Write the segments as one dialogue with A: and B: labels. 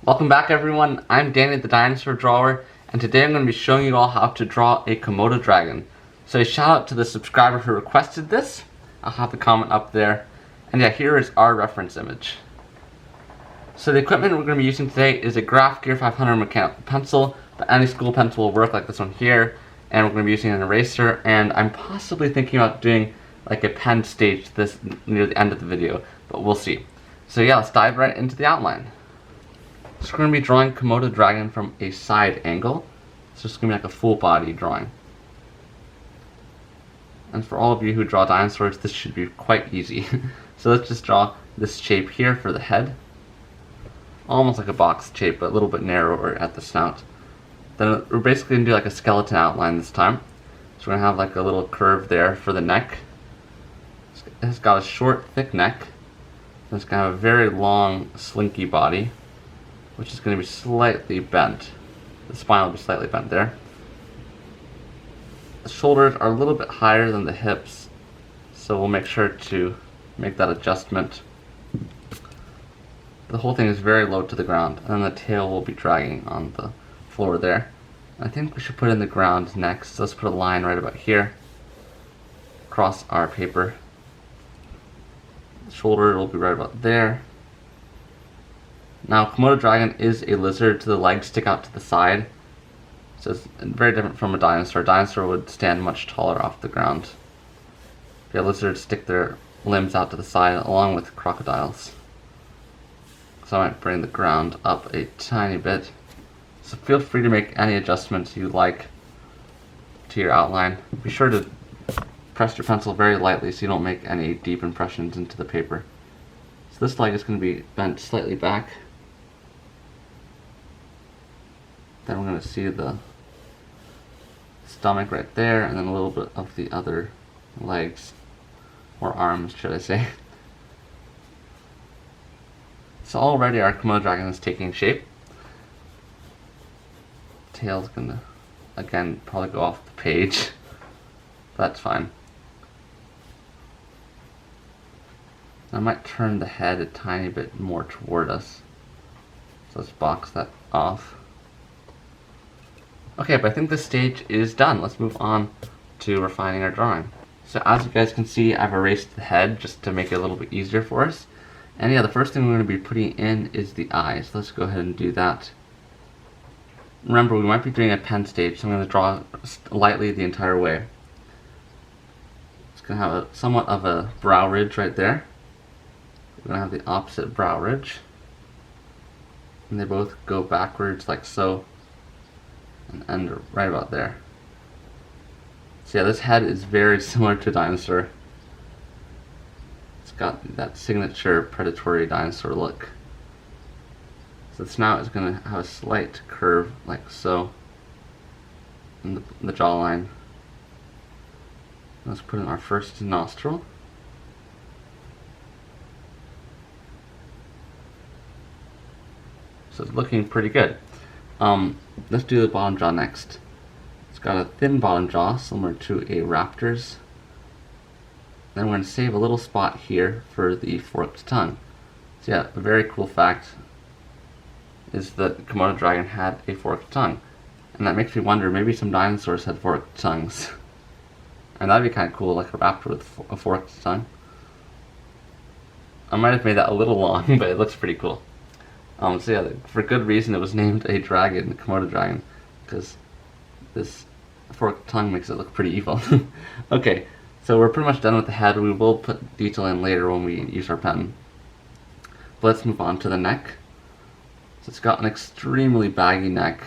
A: Welcome back everyone, I'm Danny the Dinosaur Drawer, and today I'm going to be showing you all how to draw a Komodo dragon. So a shout out to the subscriber who requested this. I'll have the comment up there. And yeah, here is our reference image. So the equipment we're going to be using today is a Graph Gear 500 mechanical pencil, but any school pencil will work like this one here. And we're going to be using an eraser, and I'm possibly thinking about doing like a pen stage this near the end of the video, but we'll see. So yeah, let's dive right into the outline. So we're going to be drawing Komodo dragon from a side angle. So it's going to be like a full body drawing. And for all of you who draw dinosaurs, this should be quite easy. So let's just draw this shape here for the head. Almost like a box shape, but a little bit narrower at the snout. Then we're basically going to do like a skeleton outline this time. So we're going to have like a little curve there for the neck. It's got a short, thick neck. And it's going to have a very long, slinky body, which is going to be slightly bent. The spine will be slightly bent there. The shoulders are a little bit higher than the hips, so we'll make sure to make that adjustment. The whole thing is very low to the ground, and then the tail will be dragging on the floor there. I think we should put it in the ground next, so let's put a line right about here across our paper. The shoulder will be right about there. Now, Komodo dragon is a lizard, so the legs stick out to the side. So it's very different from a dinosaur. A dinosaur would stand much taller off the ground. Yeah, lizards stick their limbs out to the side along with crocodiles. So I might bring the ground up a tiny bit. So feel free to make any adjustments you like to your outline. Be sure to press your pencil very lightly so you don't make any deep impressions into the paper. So this leg is going to be bent slightly back. Then we're going to see the stomach right there, and then a little bit of the other legs, or arms should I say. So already our Komodo dragon is taking shape. Tail's going to, again, probably go off the page. That's fine. I might turn the head a tiny bit more toward us. So let's box that off. Okay, but I think this stage is done. Let's move on to refining our drawing. So as you guys can see, I've erased the head just to make it a little bit easier for us. And yeah, the first thing we're going to be putting in is the eyes. Let's go ahead and do that. Remember, we might be doing a pen stage, so I'm going to draw lightly the entire way. It's going to have somewhat of a brow ridge right there. We're going to have the opposite brow ridge. And they both go backwards like so. And end right about there. So yeah, this head is very similar to a dinosaur. It's got that signature predatory dinosaur look. So the snout is going to have a slight curve like so. And the jawline. Let's put in our first nostril. So it's looking pretty good. Let's do the bottom jaw next. It's got a thin bottom jaw, similar to a raptor's. Then we're going to save a little spot here for the forked tongue. So yeah, a very cool fact is that Komodo dragon had a forked tongue. And that makes me wonder, maybe some dinosaurs had forked tongues. And that'd be kind of cool, like a raptor with a forked tongue. I might have made that a little long, but it looks pretty cool. So yeah, for good reason it was named a dragon, the Komodo dragon, because this forked tongue makes it look pretty evil. Okay, so we're pretty much done with the head. We will put detail in later when we use our pen. But let's move on to the neck. So it's got an extremely baggy neck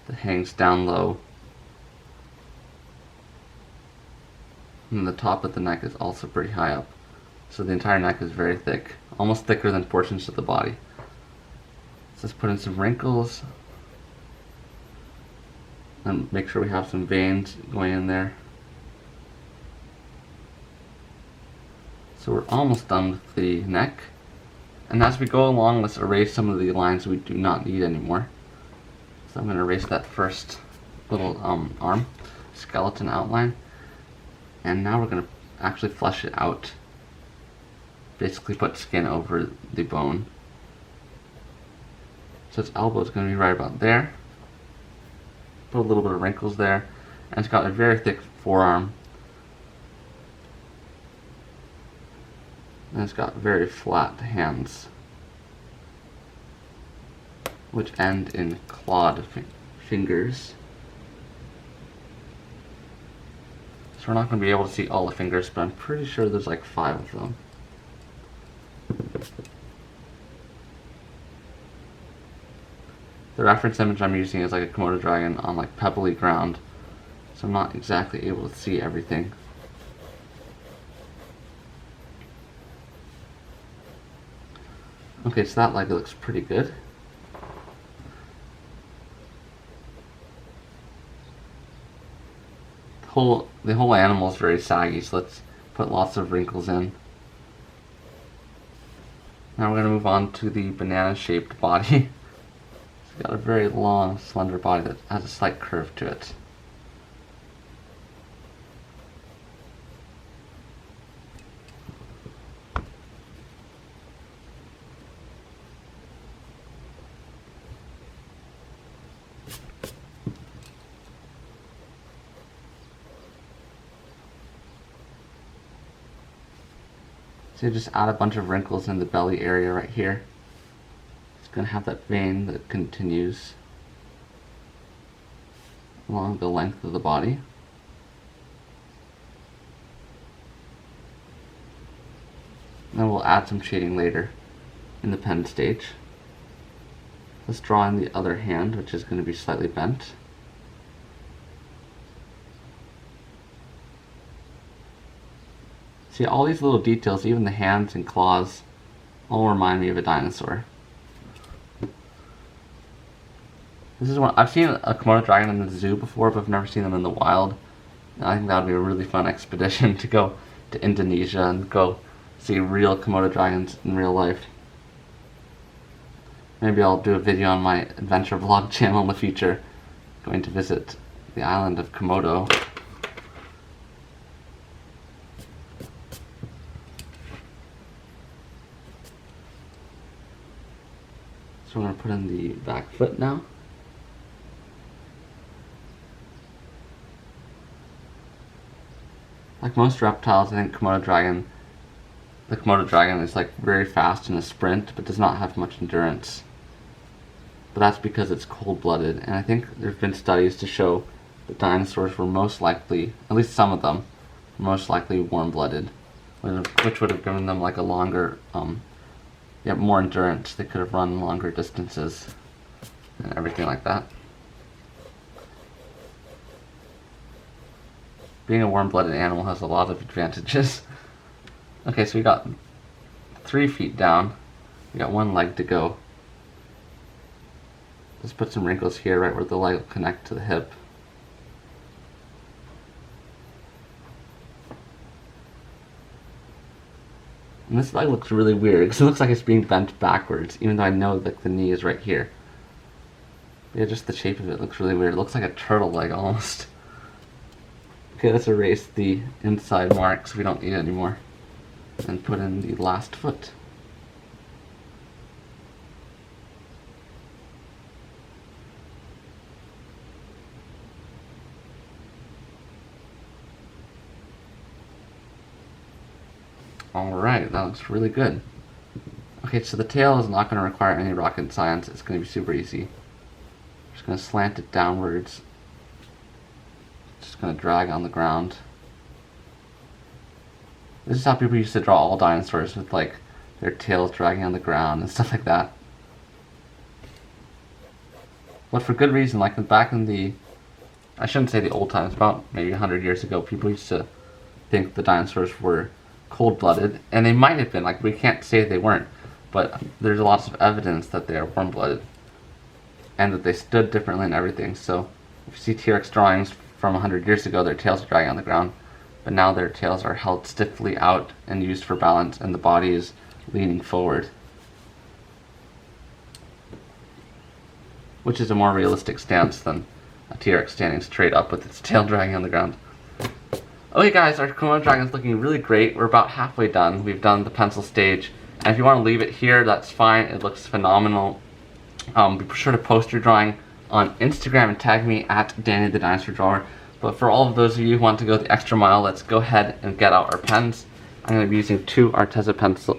A: that hangs down low. And the top of the neck is also pretty high up. So the entire neck is very thick, almost thicker than portions of the body. So let's put in some wrinkles and make sure we have some veins going in there. So we're almost done with the neck. And as we go along, let's erase some of the lines we do not need anymore. So I'm going to erase that first little arm skeleton outline. And now we're going to actually flesh it out. Basically put skin over the bone. So its elbow is going to be right about there. Put a little bit of wrinkles there. And it's got a very thick forearm. And it's got very flat hands, which end in clawed fingers. So we're not going to be able to see all the fingers, but I'm pretty sure there's like 5 of them. The reference image I'm using is like a Komodo dragon on like pebbly ground, so I'm not exactly able to see everything. Okay, so that leg looks pretty good. The whole animal is very saggy, so let's put lots of wrinkles in. Now we're going to move on to the banana-shaped body. It's got a very long, slender body that has a slight curve to it. So you just add a bunch of wrinkles in the belly area right here. It's going to have that vein that continues along the length of the body. Then we'll add some shading later in the pen stage. Let's draw in the other hand, which is going to be slightly bent. See, all these little details, even the hands and claws, all remind me of a dinosaur. This is one I've seen a Komodo dragon in the zoo before, but I've never seen them in the wild. And I think that would be a really fun expedition to go to Indonesia and go see real Komodo dragons in real life. Maybe I'll do a video on my adventure vlog channel in the future, going to visit the island of Komodo. So we're going to put in the back foot now. Like most reptiles, I think the Komodo dragon is like very fast in a sprint, but does not have much endurance. But that's because it's cold-blooded, and I think there have been studies to show that dinosaurs were most likely, at least some of them, most likely warm-blooded, which would have given them like a longer, more endurance. They could have run longer distances and everything like that. Being a warm-blooded animal has a lot of advantages. Okay, so we got 3 feet down. We got 1 leg to go. Let's put some wrinkles here, right where the leg will connect to the hip. And this leg looks really weird because it looks like it's being bent backwards, even though I know that the knee is right here. Yeah, just the shape of it looks really weird. It looks like a turtle leg almost. Okay, let's erase the inside marks. We don't need it anymore. And put in the last foot. Alright, that looks really good. Okay, so the tail is not going to require any rocket science. It's going to be super easy. Just going to slant it downwards. Just going to drag on the ground. This is how people used to draw all dinosaurs, with like their tails dragging on the ground and stuff like that. But for good reason, like back in the, I shouldn't say the old times, about maybe 100 years ago, people used to think the dinosaurs were cold-blooded, and they might have been, like we can't say they weren't, but there's lots of evidence that they are warm-blooded and that they stood differently and everything. So if you see T-Rex drawings from 100 years ago, their tails are dragging on the ground, but now their tails are held stiffly out and used for balance, and the body is leaning forward, which is a more realistic stance than a T-Rex standing straight up with its tail dragging on the ground. Okay guys, our Komodo dragon is looking really great. We're about halfway done. We've done the pencil stage, and if you want to leave it here, that's fine. It looks phenomenal. Be sure to post your drawing on Instagram and tag me at Danny the Dinosaur Drawer. But for all of those of you who want to go the extra mile, let's go ahead and get out our pens. I'm going to be using two Arteza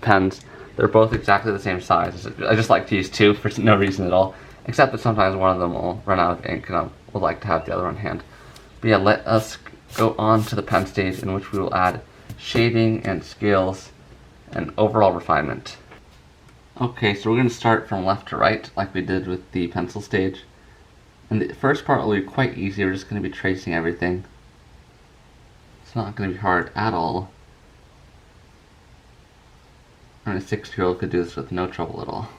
A: pens. They're both exactly the same size. I just like to use two for no reason at all, except that sometimes one of them will run out of ink and I would like to have the other on hand. But yeah, let us go on to the pen stage, in which we will add shading and scales and overall refinement. Okay, so we're going to start from left to right like we did with the pencil stage. And the first part will be quite easy. We're just going to be tracing everything. It's not going to be hard at all. And a 6-year-old could do this with no trouble at all.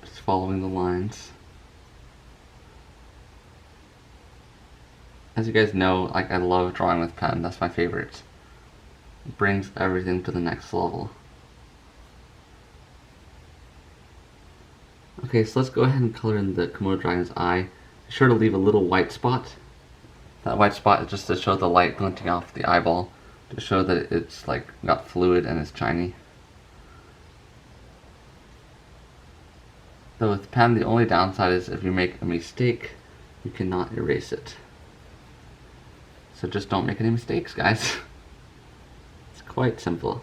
A: Just following the lines. As you guys know, like, I love drawing with pen. That's my favorite. It brings everything to the next level. Okay, so let's go ahead and color in the Komodo dragon's eye. Be sure to leave a little white spot. That white spot is just to show the light glinting off the eyeball, to show that it's like got fluid and is shiny. Though with pen, the only downside is if you make a mistake, you cannot erase it. So just don't make any mistakes, guys. It's quite simple.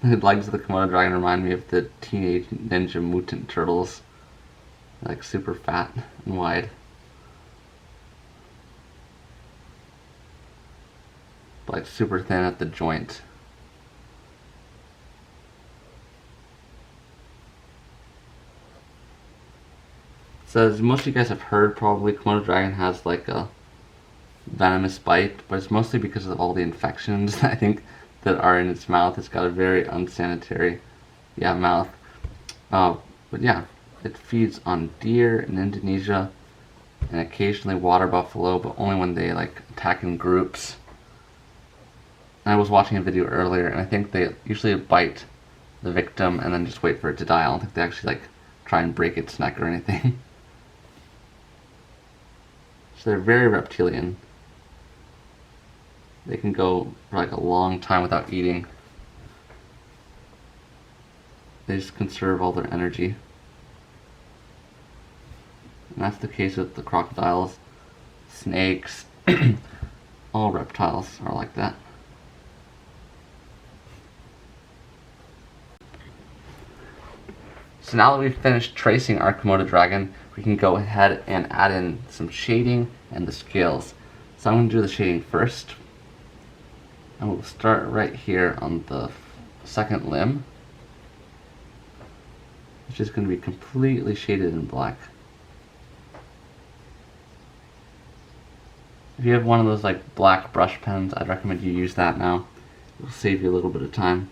A: The legs of the Komodo dragon remind me of the Teenage Ninja Mutant Turtles. They're like super fat and wide. But like super thin at the joint. So as most of you guys have heard, probably Komodo dragon has like a venomous bite, but it's mostly because of all the infections I think that are in its mouth. It's got a very unsanitary mouth. But yeah, it feeds on deer in Indonesia and occasionally water buffalo, but only when they like attack in groups. And I was watching a video earlier, and I think they usually bite the victim and then just wait for it to die. I don't think they actually like try and break its neck or anything. So they're very reptilian. They can go for like a long time without eating. They just conserve all their energy. And that's the case with the crocodiles, snakes, all reptiles are like that. So now that we've finished tracing our Komodo dragon, we can go ahead and add in some shading and the scales. So I'm going to do the shading first. And we'll start right here on the second limb, which is going to be completely shaded in black. If you have one of those like black brush pens, I'd recommend you use that now. It'll save you a little bit of time.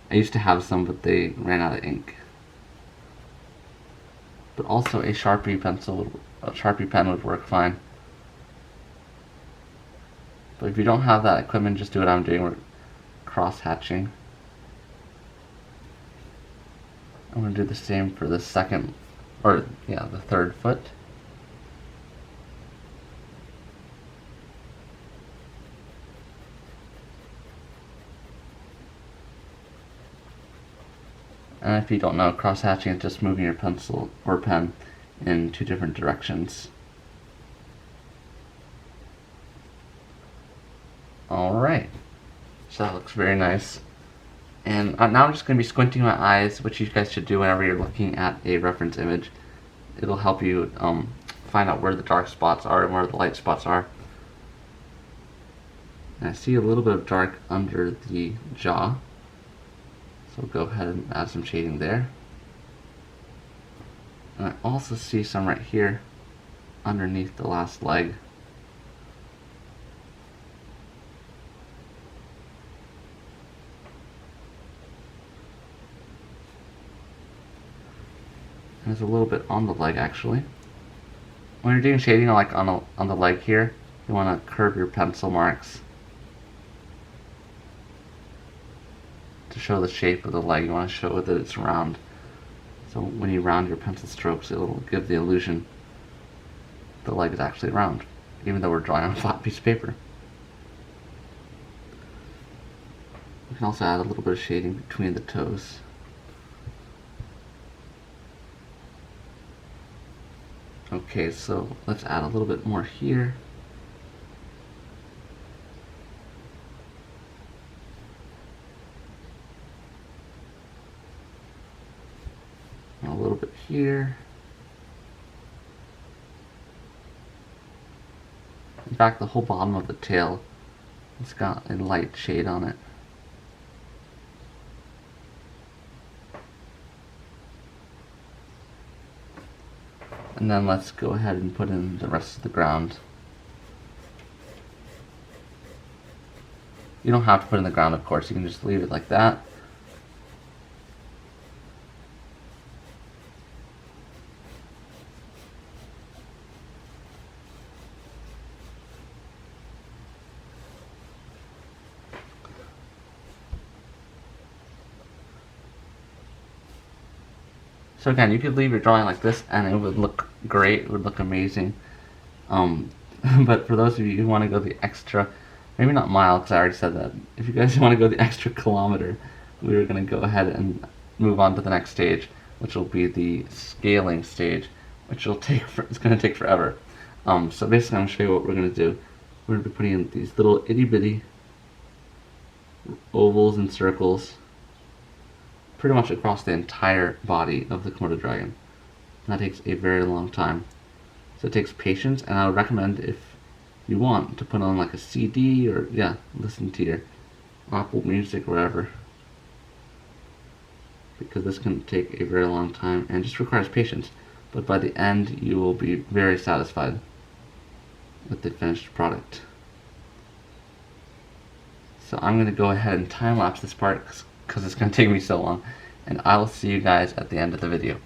A: I used to have some, but they ran out of ink. But also a Sharpie pen would work fine. But if you don't have that equipment, just do what I'm doing. We're cross-hatching. I'm going to do the same for the the third foot. And if you don't know, cross-hatching is just moving your pencil or pen in two different directions. Alright, so that looks very nice. And now I'm just going to be squinting my eyes, which you guys should do whenever you're looking at a reference image. It'll help you find out where the dark spots are and where the light spots are. And I see a little bit of dark under the jaw, so we'll go ahead and add some shading there. And I also see some right here underneath the last leg. There's a little bit on the leg actually. When you're doing shading like on the leg here, you want to curve your pencil marks to to show the shape of the leg. You want to show that it's round. So when you round your pencil strokes, it will give the illusion the leg is actually round, even though we're drawing on a flat piece of paper. We can also add a little bit of shading between the toes. Okay, so let's add a little bit more here. And a little bit here. In fact, the whole bottom of the tail, it's got a light shade on it. And then let's go ahead and put in the rest of the ground. You don't have to put in the ground, of course. You can just leave it like that. So again, you could leave your drawing like this and it would look great, it would look amazing. But for those of you who want to go the extra, maybe not mile because I already said that, if you guys want to go the extra kilometer, we are going to go ahead and move on to the next stage, which will be the scaling stage, which will take, it's going to take forever. So basically I'm going to show you what we're going to do. We're going to be putting in these little itty bitty ovals and circles pretty much across the entire body of the Komodo dragon. And that takes a very long time. So it takes patience, and I would recommend, if you want, to put on like a CD or, yeah, listen to your Apple Music or whatever. Because this can take a very long time and just requires patience. But by the end, you will be very satisfied with the finished product. So I'm going to go ahead and time lapse this part because it's going to take me so long, and I will see you guys at the end of the video.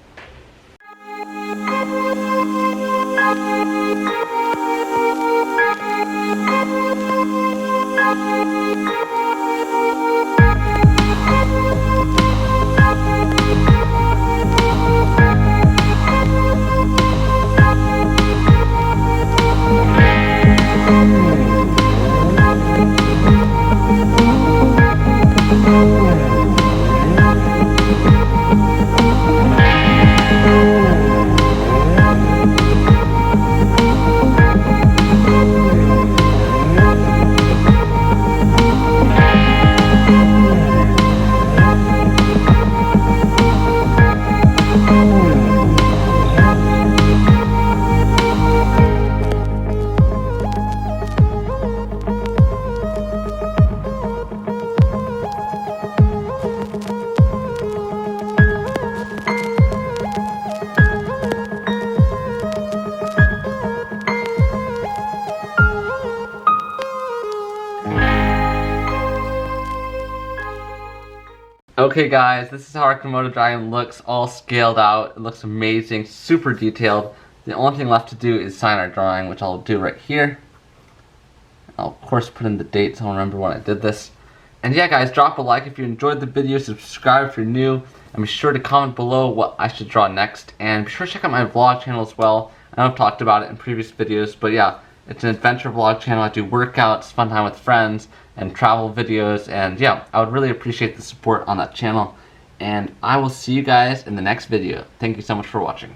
A: Okay guys, this is how our Komodo dragon looks, all scaled out. It looks amazing, super detailed. The only thing left to do is sign our drawing, which I'll do right here. I'll of course put in the date so I'll remember when I did this. And yeah guys, drop a like if you enjoyed the video, subscribe if you're new, and be sure to comment below what I should draw next. And be sure to check out my vlog channel as well. I know I've talked about it in previous videos, but yeah, it's an adventure vlog channel. I do workouts, fun time with friends, and travel videos, and yeah, I would really appreciate the support on that channel. And I will see you guys in the next video. Thank you so much for watching.